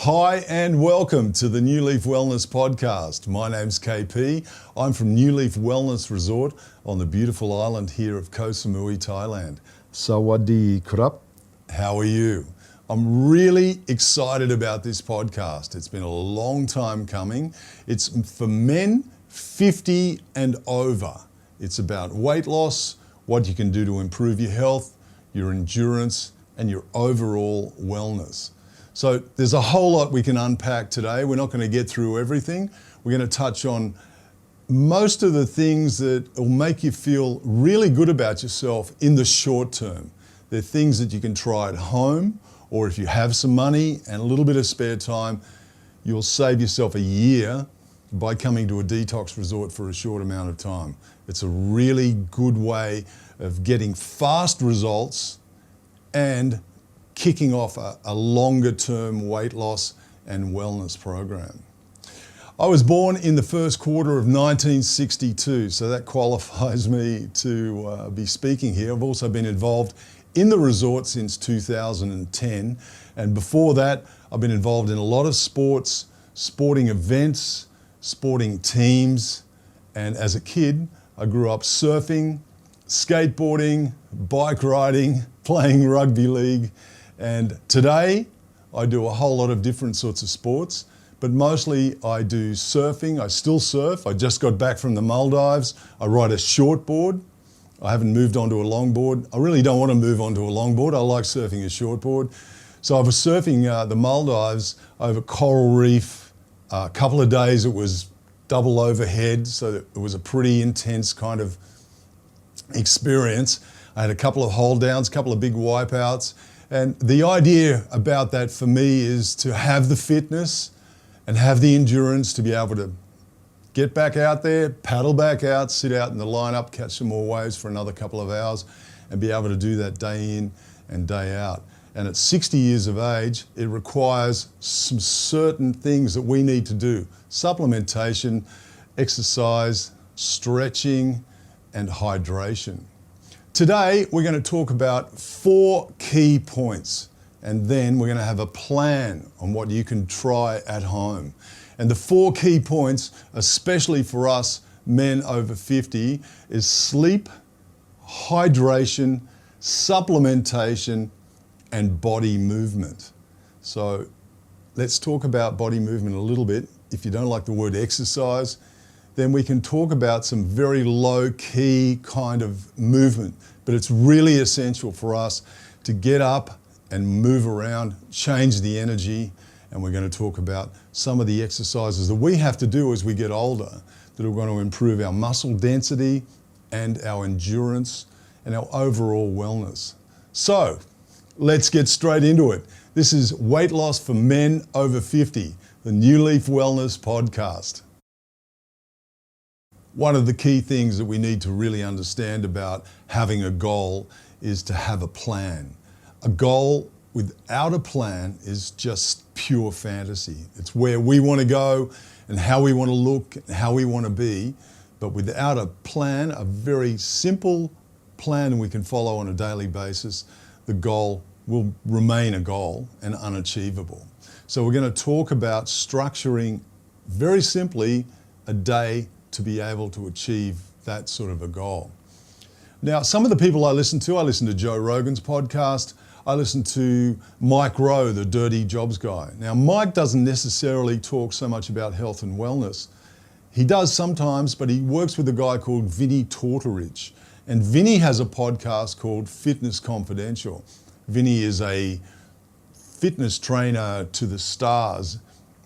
Hi and welcome to the New Leaf Wellness Podcast. My name's KP. I'm from New Leaf Wellness Resort on the beautiful island here of Koh Samui, Thailand. Sawadee krap. How are you? I'm really excited about this podcast. It's been a long time coming. It's for men 50 and over. It's about weight loss, what you can do to improve your health, your endurance, and your overall wellness. So there's a whole lot we can unpack today. We're not going to get through everything. We're going to touch on most of the things that will make you feel really good about yourself in the short term. They're things that you can try at home, or if you have some money and a little bit of spare time, you'll save yourself a year by coming to a detox resort for a short amount of time. It's a really good way of getting fast results and kicking off a longer term weight loss and wellness program. I was born in the first quarter of 1962, so that qualifies me to be speaking here. I've also been involved in the resort since 2010, and before that I've been involved in a lot of sports, sporting events, sporting teams, and as a kid I grew up surfing, skateboarding, bike riding, playing rugby league. And today I do a whole lot of different sorts of sports, but mostly I do surfing. I still surf. I just got back from the Maldives. I ride a shortboard. I haven't moved onto a longboard. I really don't want to move onto a longboard. I like surfing a shortboard. So I was surfing the Maldives over coral reef. A couple of days it was double overhead, so it was a pretty intense kind of experience. I had a couple of hold downs, a couple of big wipeouts. And the idea about that for me is to have the fitness and have the endurance to be able to get back out there, paddle back out, sit out in the lineup, catch some more waves for another couple of hours, and be able to do that day in and day out. And at 60 years of age, it requires some certain things that we need to do. Supplementation, exercise, stretching, and hydration. Today, we're going to talk about 4 key points, and then we're going to have a plan on what you can try at home. And the 4 key points, especially for us men over 50, is sleep, hydration, supplementation, and body movement. So let's talk about body movement a little bit. If you don't like the word exercise, then we can talk about some very low-key kind of movement. But it's really essential for us to get up and move around, change the energy, and we're going to talk about some of the exercises that we have to do as we get older that are going to improve our muscle density and our endurance and our overall wellness. So let's get straight into it. This is Weight Loss for Men Over 50, the New Leaf Wellness Podcast. One of the key things that we need to really understand about having a goal is to have a plan. A goal without a plan is just pure fantasy. It's where we want to go and how we want to look and how we want to be. But without a plan, a very simple plan we can follow on a daily basis, the goal will remain a goal and unachievable. So we're going to talk about structuring very simply a day to be able to achieve that sort of a goal. Now, some of the people I listen to Joe Rogan's podcast, I listen to Mike Rowe, the Dirty Jobs guy. Now, Mike doesn't necessarily talk so much about health and wellness. He does sometimes, but he works with a guy called Vinny Tortorich. And Vinny has a podcast called Fitness Confidential. Vinny is a fitness trainer to the stars.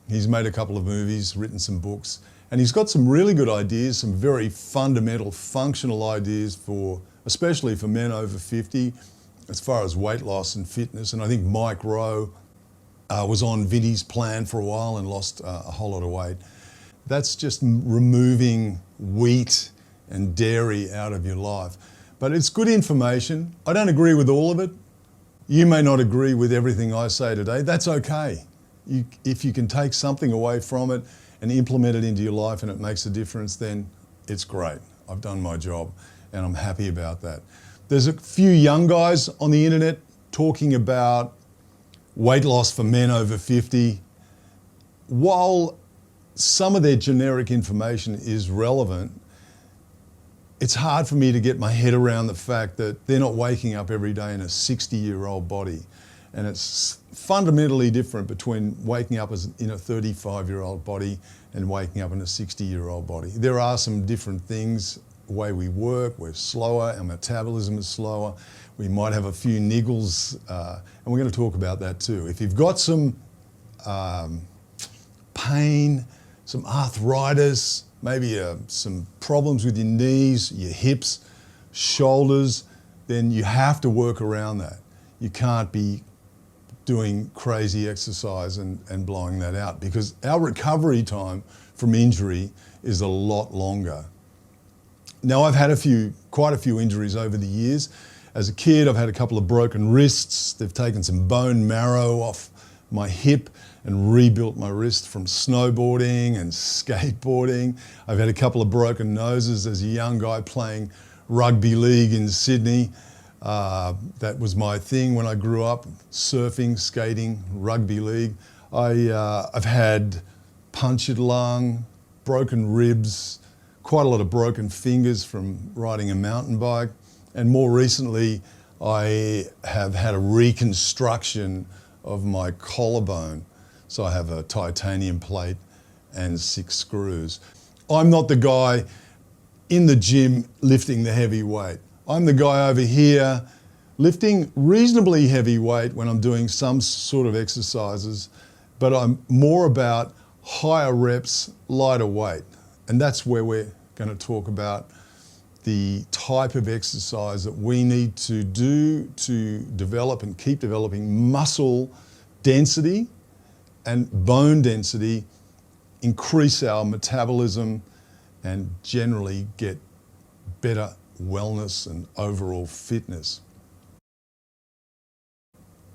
He's made a couple of movies, written some books, and he's got some really good ideas, some very fundamental, functional ideas for, especially for men over 50, as far as weight loss and fitness. And I think Mike Rowe was on Vinny's plan for a while and lost a whole lot of weight. That's just removing wheat and dairy out of your life. But it's good information. I don't agree with all of it. You may not agree with everything I say today. That's okay. If you can take something away from it and implement it into your life and it makes a difference, then it's great. I've done my job and I'm happy about that. There's a few young guys on the internet talking about weight loss for men over 50. while some of their generic information is relevant, it's hard for me to get my head around the fact that they're not waking up every day in a 60-year-old body. And it's fundamentally different between waking up in a 35-year-old body and waking up in a 60-year-old body. There are some different things, the way we work, we're slower, our metabolism is slower, we might have a few niggles, and we're going to talk about that too. If you've got some pain, some arthritis, maybe some problems with your knees, your hips, shoulders, then you have to work around that. You can't be doing crazy exercise and blowing that out, because our recovery time from injury is a lot longer. Now, I've had quite a few injuries over the years. As a kid, I've had a couple of broken wrists. They've taken some bone marrow off my hip and rebuilt my wrist from snowboarding and skateboarding. I've had a couple of broken noses as a young guy playing rugby league in Sydney. That was my thing when I grew up, surfing, skating, rugby league. I've had punctured lung, broken ribs, quite a lot of broken fingers from riding a mountain bike. And more recently, I have had a reconstruction of my collarbone. So I have a titanium plate and 6 screws. I'm not the guy in the gym lifting the heavy weight. I'm the guy over here lifting reasonably heavy weight when I'm doing some sort of exercises, but I'm more about higher reps, lighter weight. And that's where we're going to talk about the type of exercise that we need to do to develop and keep developing muscle density and bone density, increase our metabolism, and generally get better wellness and overall fitness.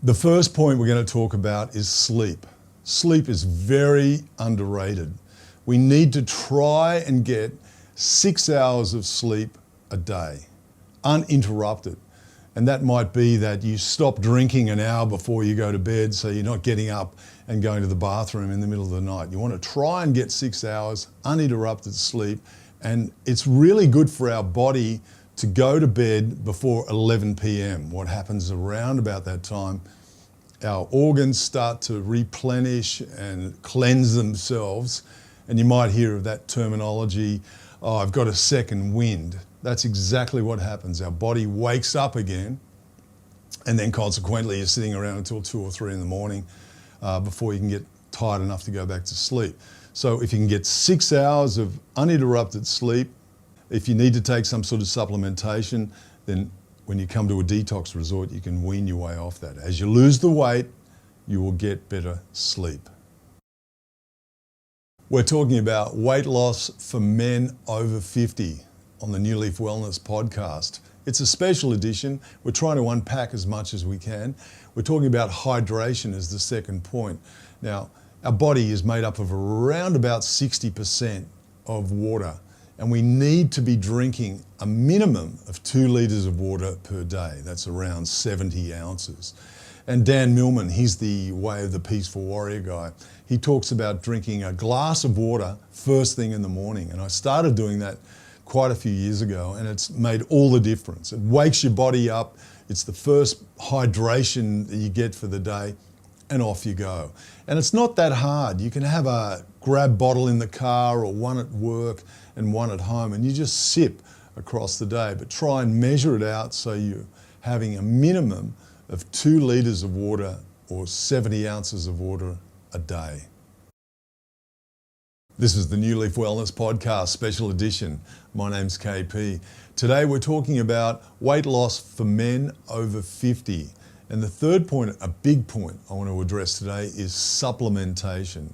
The first point we're going to talk about is sleep. Sleep is very underrated. We need to try and get 6 hours of sleep a day, uninterrupted. And that might be that you stop drinking an hour before you go to bed, so you're not getting up and going to the bathroom in the middle of the night. You want to try and get 6 hours uninterrupted sleep, and it's really good for our body to go to bed before 11 p.m. What happens around about that time, our organs start to replenish and cleanse themselves, and you might hear of that terminology, oh, I've got a second wind. That's exactly what happens. Our body wakes up again, and then consequently you're sitting around until 2 or 3 in the morning before you can get tired enough to go back to sleep. So if you can get 6 hours of uninterrupted sleep, if you need to take some sort of supplementation, then when you come to a detox resort, you can wean your way off that. As you lose the weight, you will get better sleep. We're talking about weight loss for men over 50 on the New Leaf Wellness podcast. It's a special edition. We're trying to unpack as much as we can. We're talking about hydration as the second point. Now, our body is made up of around about 60% of water, and we need to be drinking a minimum of 2 litres of water per day. That's around 70 ounces. And Dan Millman, he's the Way of the Peaceful Warrior guy. He talks about drinking a glass of water first thing in the morning. And I started doing that quite a few years ago, and it's made all the difference. It wakes your body up. It's the first hydration that you get for the day, and off you go. And it's not that hard. You can have a grab bottle in the car or one at work and one at home, and you just sip across the day. But try and measure it out so you're having a minimum of 2 litres of water or 70 ounces of water a day. This is the New Leaf Wellness Podcast Special Edition. My name's KP. Today we're talking about weight loss for men over 50. And the third point, a big point I want to address today, is supplementation.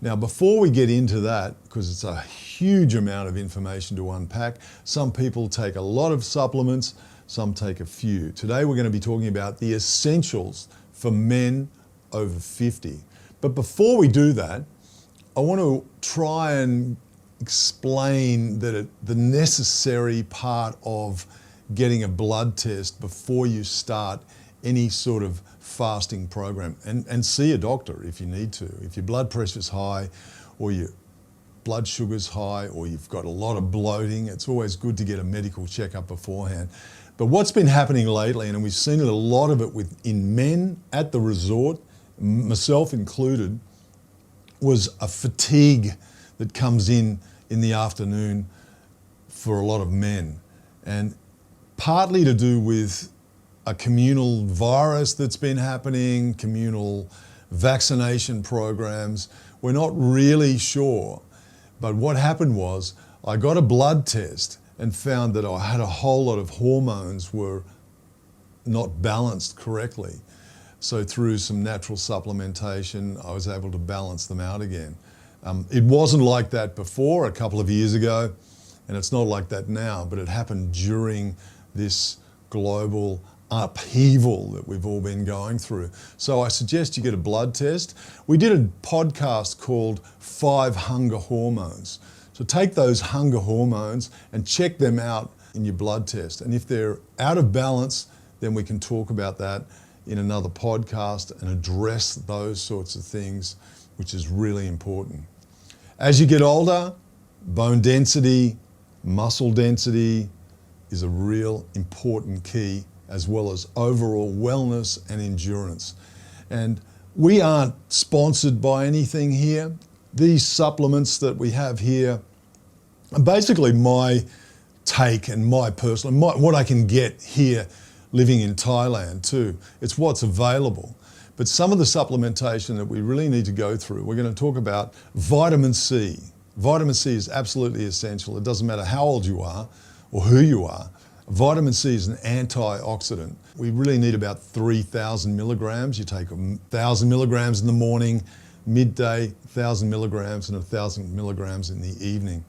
Now, before we get into that, because it's a huge amount of information to unpack, some people take a lot of supplements, some take a few. Today we're going to be talking about the essentials for men over 50. But before we do that, I want to try and explain that the necessary part of getting a blood test before you start any sort of fasting program, and see a doctor if you need to. If your blood pressure's high or your blood sugar's high or you've got a lot of bloating, it's always good to get a medical checkup beforehand. But what's been happening lately, and we've seen it a lot of it in men at the resort, myself included, was a fatigue that comes in the afternoon for a lot of men. And partly to do with a communal virus that's been happening, communal vaccination programs. We're not really sure. But what happened was I got a blood test and found that I had a whole lot of hormones were not balanced correctly. So through some natural supplementation, I was able to balance them out again. It wasn't like that before, a couple of years ago, and it's not like that now, but it happened during this global upheaval that we've all been going through. So I suggest you get a blood test. We did a podcast called 5 Hunger Hormones. So take those hunger hormones and check them out in your blood test. And if they're out of balance, then we can talk about that in another podcast and address those sorts of things, which is really important. As you get older, bone density, muscle density is a real important key, as well as overall wellness and endurance. And we aren't sponsored by anything here. These supplements that we have here are basically my take and my personal, what I can get here living in Thailand too. It's what's available. But some of the supplementation that we really need to go through, we're going to talk about vitamin C. Vitamin C is absolutely essential. It doesn't matter how old you are or who you are. Vitamin C is an antioxidant. We really need about 3,000 milligrams. You take 1,000 milligrams in the morning, midday, 1,000 milligrams, and 1,000 milligrams in the evening.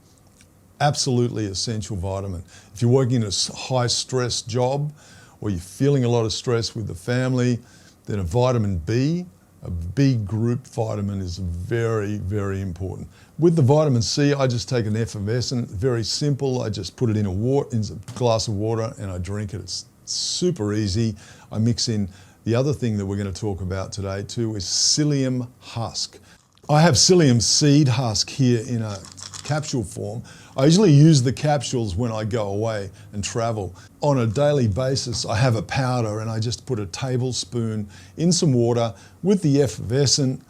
Absolutely essential vitamin. If you're working in a high stress job or you're feeling a lot of stress with the family, then a vitamin B, a B group vitamin is very, very important. With the vitamin C, I just take an effervescent, very simple. I just put it in a glass of water and I drink it. It's super easy. I mix in the other thing that we're going to talk about today too is psyllium husk. I have psyllium seed husk here in a capsule form. I usually use the capsules when I go away and travel. On a daily basis, I have a powder and I just put a tablespoon in some water with the effervescent,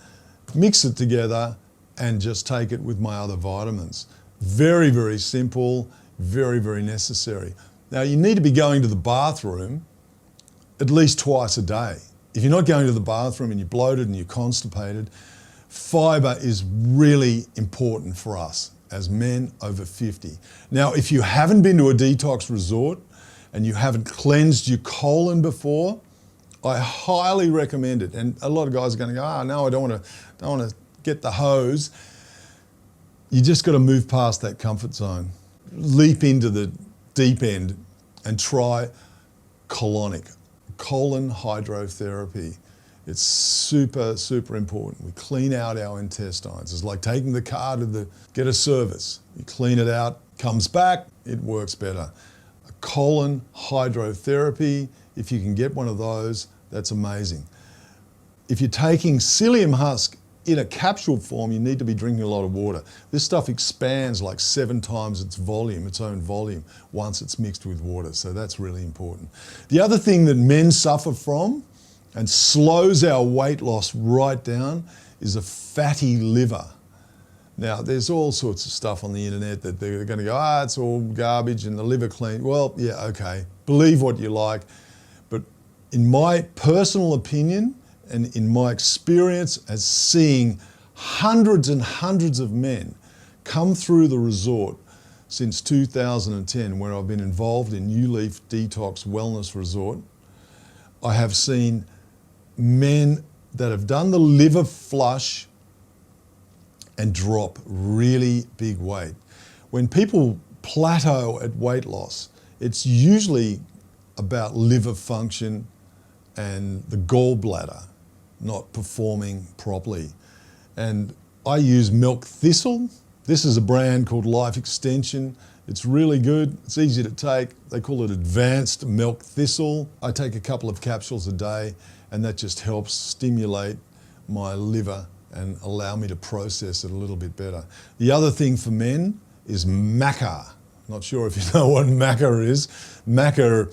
mix it together and just take it with my other vitamins. Very, very simple, very, very necessary. Now you need to be going to the bathroom at least twice a day. If you're not going to the bathroom and you're bloated and you're constipated, fiber is really important for us as men over 50. Now, if you haven't been to a detox resort and you haven't cleansed your colon before, I highly recommend it. And a lot of guys are going to go, no, I don't want to get the hose. You just got to move past that comfort zone. Leap into the deep end and try colon hydrotherapy. It's super, super important. We clean out our intestines. It's like taking the car to get a service. You clean it out, comes back, it works better. A colon hydrotherapy, if you can get one of those, that's amazing. If you're taking psyllium husk in a capsule form, you need to be drinking a lot of water. This stuff expands like 7 times its own volume, once it's mixed with water. So that's really important. The other thing that men suffer from and slows our weight loss right down is a fatty liver. Now, there's all sorts of stuff on the internet that they're going to go, it's all garbage and the liver clean. Well, yeah, okay, believe what you like. But in my personal opinion and in my experience as seeing hundreds and hundreds of men come through the resort since 2010, where I've been involved in New Leaf Detox Wellness Resort, I have seen men that have done the liver flush and drop really big weight. When people plateau at weight loss, it's usually about liver function and the gallbladder not performing properly. And I use milk thistle This is a brand called Life Extension. It's really good, it's easy to take. They call it advanced milk thistle. I take a couple of capsules a day and that just helps stimulate my liver and allow me to process it a little bit better. The other thing for men is maca. Not sure if you know what maca is. Maca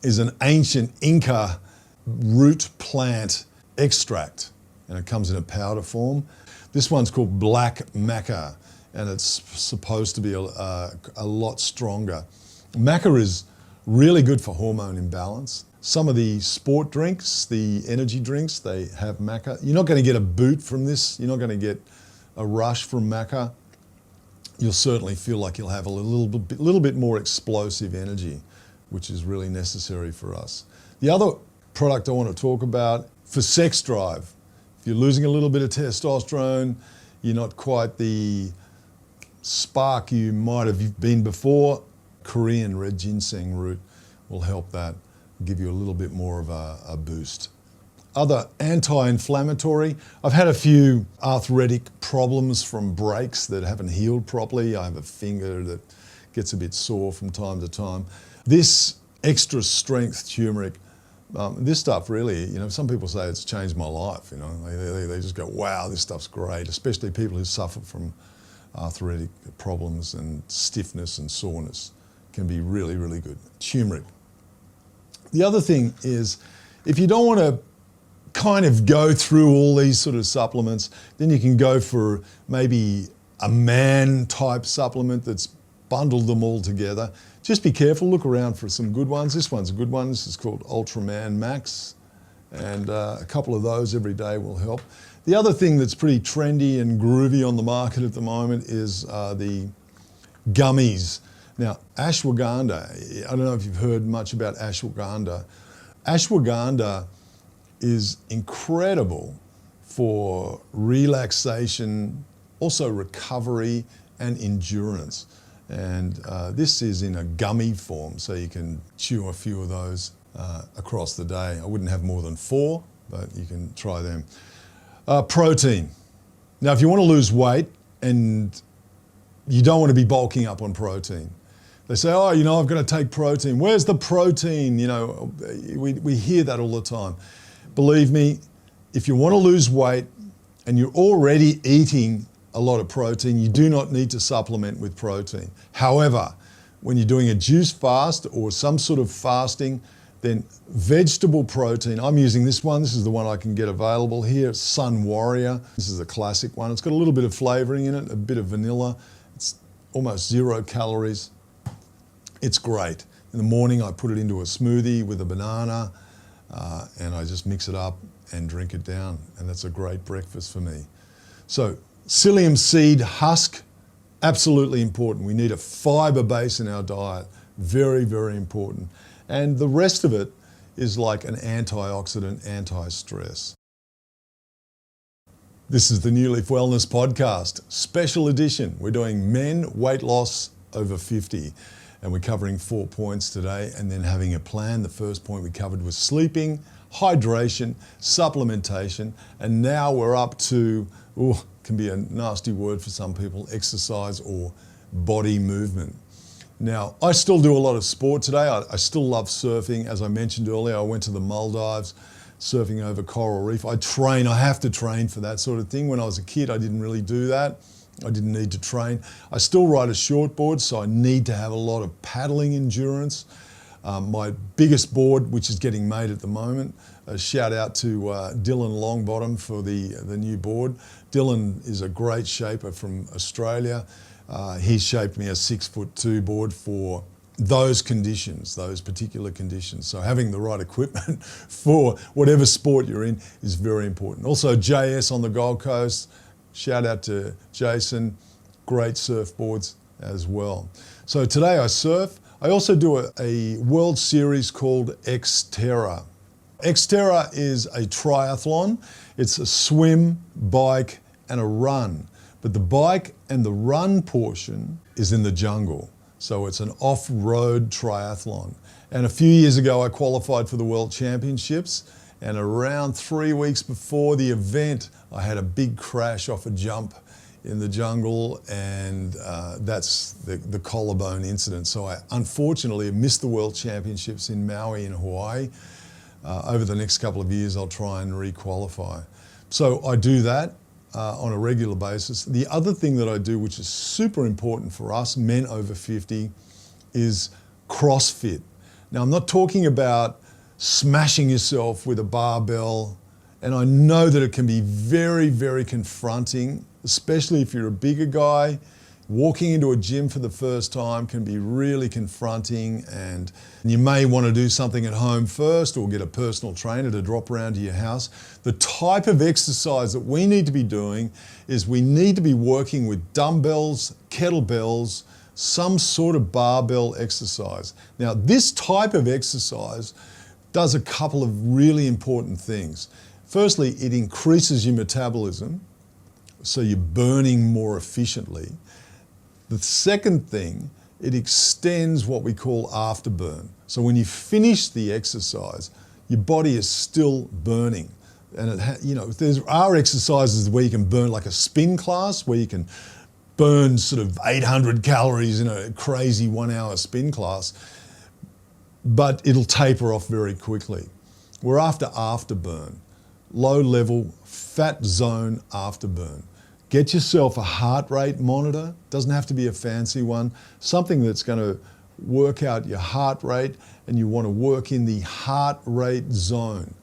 is an ancient Inca root plant extract and it comes in a powder form. This one's called black maca and it's supposed to be a lot stronger. Maca is really good for hormone imbalance. Some of the sport drinks, the energy drinks, they have maca. You're not going to get a boot from this. You're not going to get a rush from maca. You'll certainly feel like you'll have a little bit more explosive energy, which is really necessary for us. The other product I want to talk about for sex drive, if you're losing a little bit of testosterone, you're not quite the spark you might have been before, Korean red ginseng root will help that, give you a little bit more of a boost. Other anti-inflammatory, I've had a few arthritic problems from breaks that haven't healed properly. I have a finger that gets a bit sore from time to time. This extra strength turmeric, this stuff really, some people say it's changed my life, they just go, wow, this stuff's great, especially people who suffer from arthritic problems and stiffness and soreness can be really, really good. Turmeric. The other thing is, if you don't want to kind of go through all these sort of supplements, then you can go for maybe a man type supplement that's bundled them all together. Just be careful, look around for some good ones. This one's a good one. This is called Ultraman Max, and a couple of those every day will help. The other thing that's pretty trendy and groovy on the market at the moment is the gummies. Now, ashwagandha, I don't know if you've heard much about ashwagandha. Ashwagandha is incredible for relaxation, also recovery and endurance. And this is in a gummy form, so you can chew a few of those across the day. I wouldn't have more than 4, but you can try them. Protein. Now, if you want to lose weight and you don't want to be bulking up on protein, they say, oh, I've got to take protein. Where's the protein? We hear that all the time. Believe me, if you want to lose weight and you're already eating a lot of protein, you do not need to supplement with protein. However, when you're doing a juice fast or some sort of fasting, then vegetable protein, I'm using this one. This is the one I can get available here, Sun Warrior. This is a classic one. It's got a little bit of flavoring in it, a bit of vanilla. It's almost 0 calories. It's great. In the morning, I put it into a smoothie with a banana, and I just mix it up and drink it down. And that's a great breakfast for me. So, psyllium seed husk, absolutely important. We need a fiber base in our diet. Very, very important. And the rest of it is like an antioxidant, anti-stress. This is the New Leaf Wellness Podcast, special edition. We're doing men weight loss over 50. And we're covering 4 points today and then having a plan. The first point we covered was sleeping, hydration, supplementation, and now we're up to, can be a nasty word for some people, exercise or body movement. Now, I still do a lot of sport today. I still love surfing. As I mentioned earlier, I went to the Maldives, surfing over coral reef. I train, I have to train for that sort of thing. When I was a kid, I didn't really do that. I didn't need to train. I still ride a shortboard, so I need to have a lot of paddling endurance. My biggest board, which is getting made at the moment, a shout out to Dylan Longbottom for the new board. Dylan is a great shaper from Australia. He shaped me a 6'2" board for those conditions, those particular conditions. So having the right equipment for whatever sport you're in is very important. Also JS on the Gold Coast, shout out to Jason, great surfboards as well. So today I surf. I also do a World Series called Xterra. Xterra is a triathlon. It's a swim, bike, and a run. But the bike and the run portion is in the jungle. So it's an off-road triathlon. And a few years ago, I qualified for the World Championships. And around 3 weeks before the event, I had a big crash off a jump in the jungle, and that's the collarbone incident. So I unfortunately missed the World Championships in Maui in Hawaii. Over the next couple of years, I'll try and re-qualify. So I do that on a regular basis. The other thing that I do, which is super important for us men over 50, is CrossFit. Now, I'm not talking about smashing yourself with a barbell, and I know that it can be very, very confronting, especially if you're a bigger guy. Walking into a gym for the first time can be really confronting, and you may want to do something at home first or get a personal trainer to drop around to your house. The type of exercise that we need to be doing is we need to be working with dumbbells, kettlebells, some sort of barbell exercise. Now, this type of exercise does a couple of really important things. Firstly, it increases your metabolism, so you're burning more efficiently. The second thing, it extends what we call afterburn. So when you finish the exercise, your body is still burning. And there are exercises where you can burn, like a spin class, where you can burn sort of 800 calories in a crazy 1 hour spin class, but it'll taper off very quickly. We're after afterburn, low level fat zone afterburn. Get yourself a heart rate monitor. Doesn't have to be a fancy one. Something that's going to work out your heart rate, and you want to work in the heart rate zone.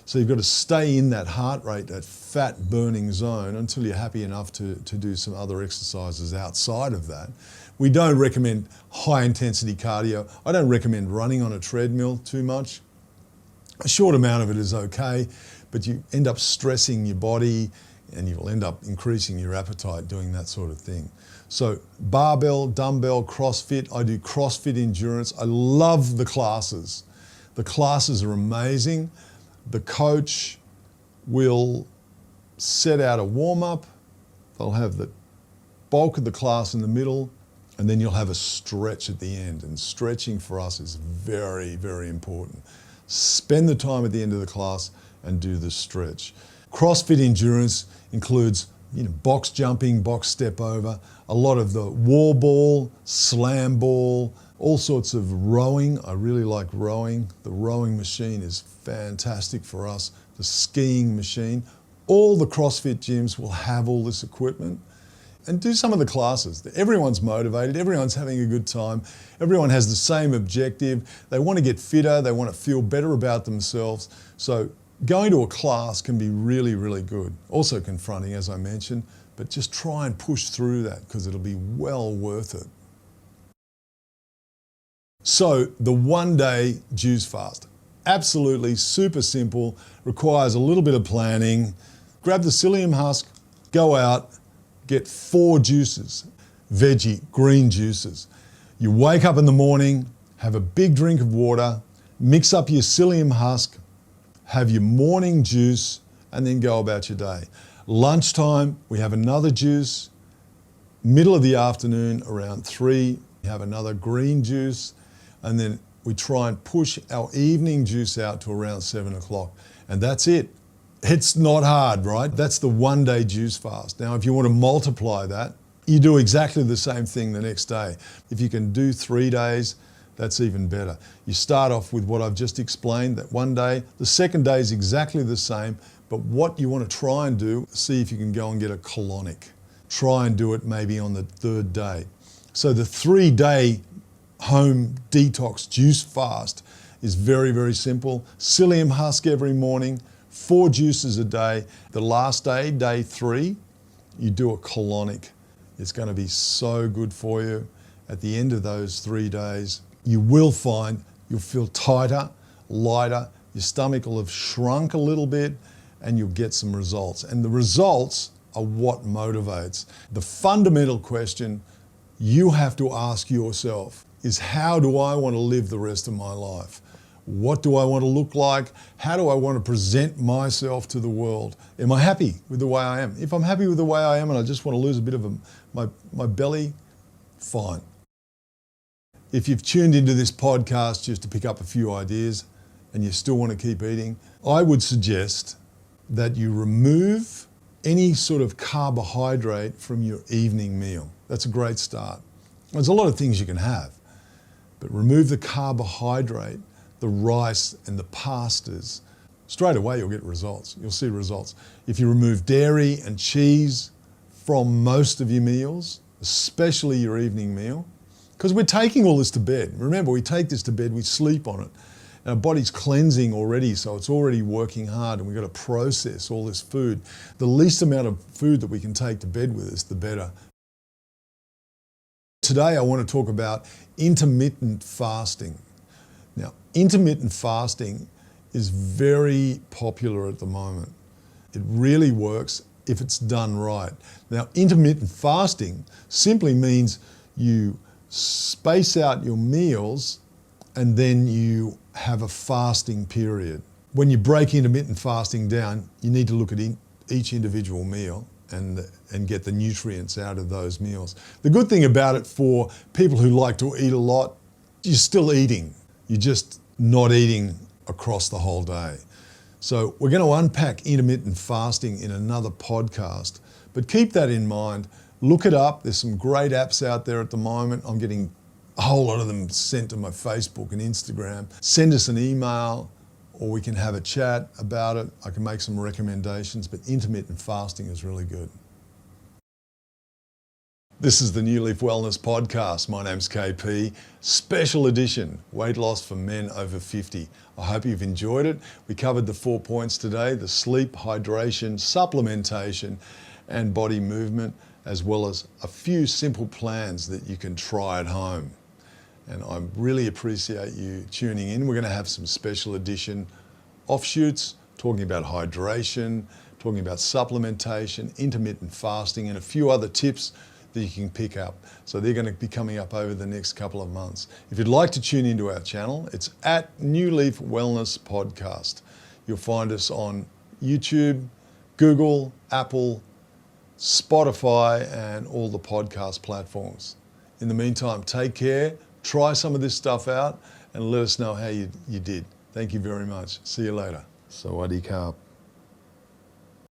So you've got to stay in that heart rate, that fat burning zone, until you're happy enough to do some other exercises outside of that. We don't recommend high intensity cardio. I don't recommend running on a treadmill too much. A short amount of it is okay, but you end up stressing your body, and you'll end up increasing your appetite doing that sort of thing. So barbell, dumbbell, CrossFit. I do CrossFit endurance. I love the classes. The classes are amazing. The coach will set out a warm-up. They'll have the bulk of the class in the middle, and then you'll have a stretch at the end. And stretching for us is very, very important. Spend the time at the end of the class and do the stretch. CrossFit endurance includes box jumping, box step over, a lot of the wall ball, slam ball, all sorts of rowing. I really like rowing. The rowing machine is fantastic for us. The skiing machine. All the CrossFit gyms will have all this equipment. And do some of the classes. Everyone's motivated, everyone's having a good time, everyone has the same objective. They want to get fitter, they want to feel better about themselves. So going to a class can be really, really good. Also confronting, as I mentioned, but just try and push through that, because it'll be well worth it. So the 1 day juice fast, absolutely super simple, requires a little bit of planning. Grab the psyllium husk, go out, get 4 juices, veggie, green juices. You wake up in the morning, have a big drink of water, mix up your psyllium husk, have your morning juice, and then go about your day. Lunchtime, we have another juice. Middle of the afternoon, around 3, we have another green juice. And then we try and push our evening juice out to around 7 o'clock. And that's it. It's not hard, right? That's the 1 day juice fast. Now, if you want to multiply that, you do exactly the same thing the next day. If you can do 3 days, that's even better. You start off with what I've just explained, that 1 day. The second day is exactly the same, but what you want to try and do, see if you can go and get a colonic. Try and do it maybe on the 3rd day. So the 3 day home detox juice fast is very, very simple. Psyllium husk every morning, 4 juices a day. The last day, day 3, you do a colonic. It's going to be so good for you. At the end of those 3 days, you will find you'll feel tighter, lighter, your stomach will have shrunk a little bit, and you'll get some results. And the results are what motivates. The fundamental question you have to ask yourself is, how do I want to live the rest of my life? What do I want to look like? How do I want to present myself to the world? Am I happy with the way I am? If I'm happy with the way I am and I just want to lose a bit of my belly, fine. If you've tuned into this podcast just to pick up a few ideas and you still want to keep eating, I would suggest that you remove any sort of carbohydrate from your evening meal. That's a great start. There's a lot of things you can have, but remove the carbohydrate, the rice and the pastas. Straight away you'll get results. You'll see results. If you remove dairy and cheese from most of your meals, especially your evening meal, because we're taking all this to bed. Remember, we take this to bed, we sleep on it. Our body's cleansing already, so it's already working hard, and we've got to process all this food. The least amount of food that we can take to bed with us, the better. Today I want to talk about intermittent fasting. Now, intermittent fasting is very popular at the moment. It really works if it's done right. Now, intermittent fasting simply means you space out your meals and then you have a fasting period. When you break intermittent fasting down, you need to look at each individual meal and get the nutrients out of those meals. The good thing about it for people who like to eat a lot, you're still eating. You're just not eating across the whole day. So we're going to unpack intermittent fasting in another podcast, but keep that in mind. Look it up. There's some great apps out there at the moment. I'm getting a whole lot of them sent to my Facebook and Instagram. Send us an email or we can have a chat about it. I can make some recommendations, but intermittent fasting is really good. This is the New Leaf Wellness Podcast. My name's KP. Special edition, weight loss for men over 50. I hope you've enjoyed it. We covered the 4 points today: the sleep, hydration, supplementation, and body movement, as well as a few simple plans that you can try at home. And I really appreciate you tuning in. We're going to have some special edition offshoots talking about hydration, talking about supplementation, intermittent fasting, and a few other tips that you can pick up. So they're going to be coming up over the next couple of months. If you'd like to tune into our channel, it's at New Leaf Wellness Podcast. You'll find us on YouTube, Google, Apple, Spotify, and all the podcast platforms. In the meantime, take care, try some of this stuff out, and let us know how you did. Thank you very much. See you later. Sawadee Krap.